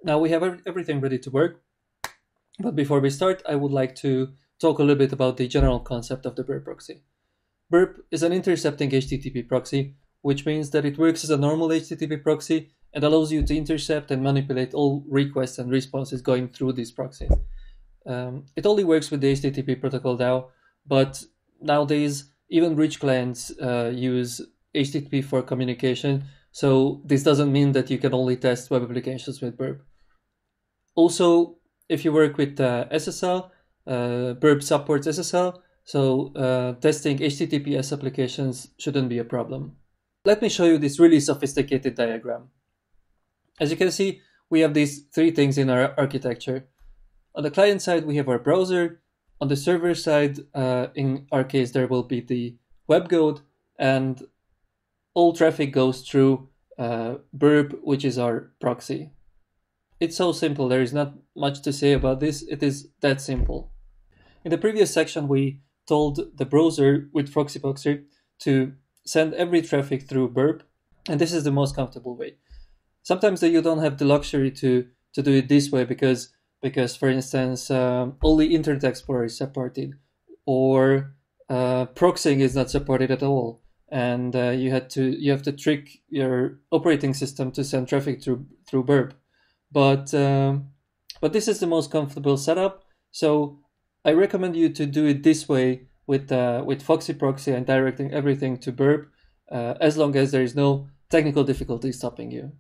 Now we have everything ready to work, but before we start, I would like to talk a little bit about the general concept of the burp proxy. Burp is an intercepting HTTP proxy, which means that it works as a normal HTTP proxy and allows you to intercept and manipulate all requests and responses going through this proxy. It only works with the HTTP protocol now, but nowadays even rich clients use HTTP for communication, so this doesn't mean that you can only test web applications with Burp. Also, if you work with SSL, Burp supports SSL, so testing HTTPS applications shouldn't be a problem. Let me show you this really sophisticated diagram. As you can see, we have these three things in our architecture. On the client side, we have our browser. On the server side, in our case, there will be the webGoat, and all traffic goes through Burp, which is our proxy. It's so simple. There is not much to say about this. It is that simple. In the previous section, we told the browser with Proxyboxer to send every traffic through Burp, and this is the most comfortable way. Sometimes you don't have the luxury to do it this way because for instance, only Internet Explorer is supported, or proxying is not supported at all, and you have to trick your operating system to send traffic through Burp. But this is the most comfortable setup, so I recommend you to do it this way with Foxy Proxy and directing everything to Burp, as long as there is no technical difficulty stopping you.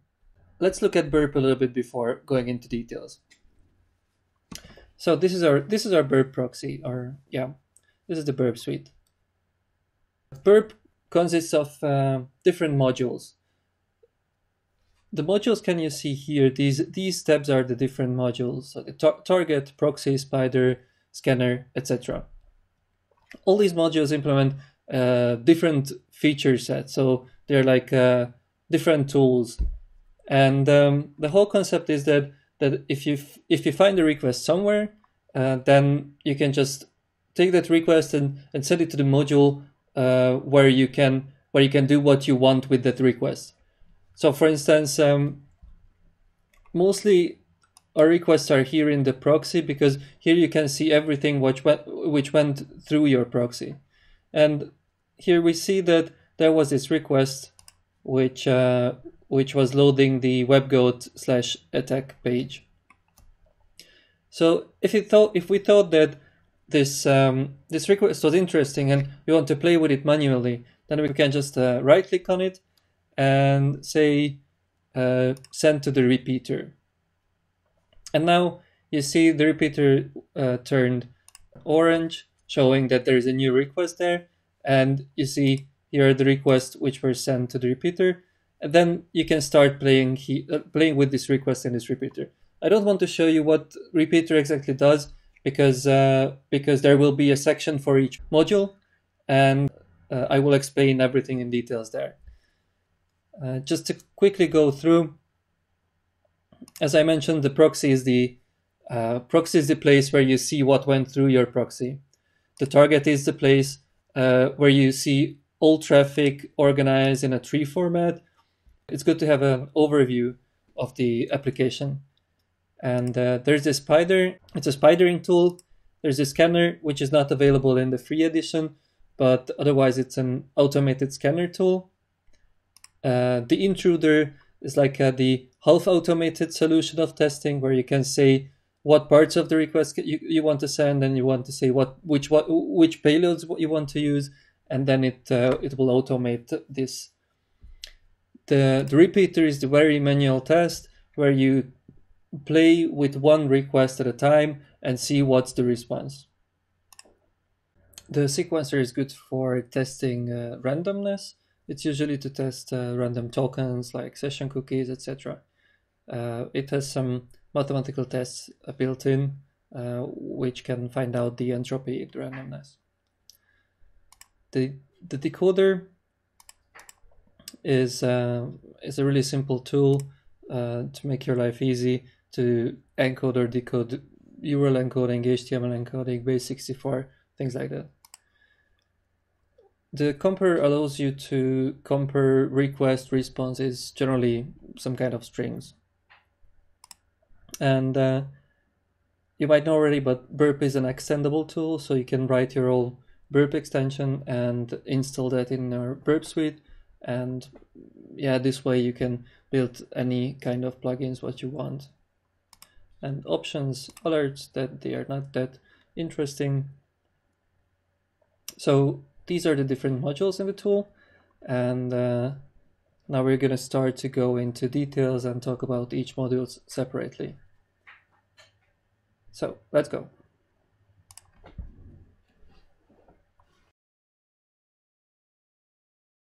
Let's look at Burp a little bit before going into details. So this is our Burp proxy, or yeah, this is the Burp suite. Burp consists of different modules. The modules can you see here? These tabs are the different modules: so the target, proxy, spider, scanner, etc. All these modules implement different feature sets, so they're like different tools. And the whole concept is that if you find a request somewhere, then you can just take that request and send it to the module where you can do what you want with that request. So, for instance, mostly our requests are here in the proxy because here you can see everything which went through your proxy. And here we see that there was this request which was loading the webgoat/attack page. So if we thought that this request was interesting and we want to play with it manually, then we can just right click on it and say send to the repeater. And now you see the repeater turned orange, showing that there is a new request there, and you see here are the requests which were sent to the repeater. And then you can start playing with this request in this repeater. I don't want to show you what repeater exactly does because there will be a section for each module, and I will explain everything in details there. Just to quickly go through, as I mentioned, the proxy is the place where you see what went through your proxy. The target is the place where you see all traffic organized in a tree format. It's good to have an overview of the application. And there's the spider. It's a spidering tool. There's a scanner, which is not available in the free edition, but otherwise it's an automated scanner tool. The intruder is like the half-automated solution of testing, where you can say what parts of the request you want to send, and you want to say which payloads you want to use, and then it will automate this. The repeater is the very manual test where you play with one request at a time and see what's the response. The sequencer is good for testing randomness. It's usually to test random tokens like session cookies, etc. It has some mathematical tests built in, which can find out the entropy of the randomness. The decoder is a really simple tool to make your life easy, to encode or decode URL encoding, HTML encoding, base64, things like that. The compare allows you to compare request responses, generally some kind of strings. And you might know already, but Burp is an extendable tool, so you can write your own Burp extension and install that in your Burp suite. And yeah, this way you can build any kind of plugins what you want. And options, alerts, that they are not that interesting. So these are the different modules in the tool. And now we're going to start to go into details and talk about each module separately. So let's go.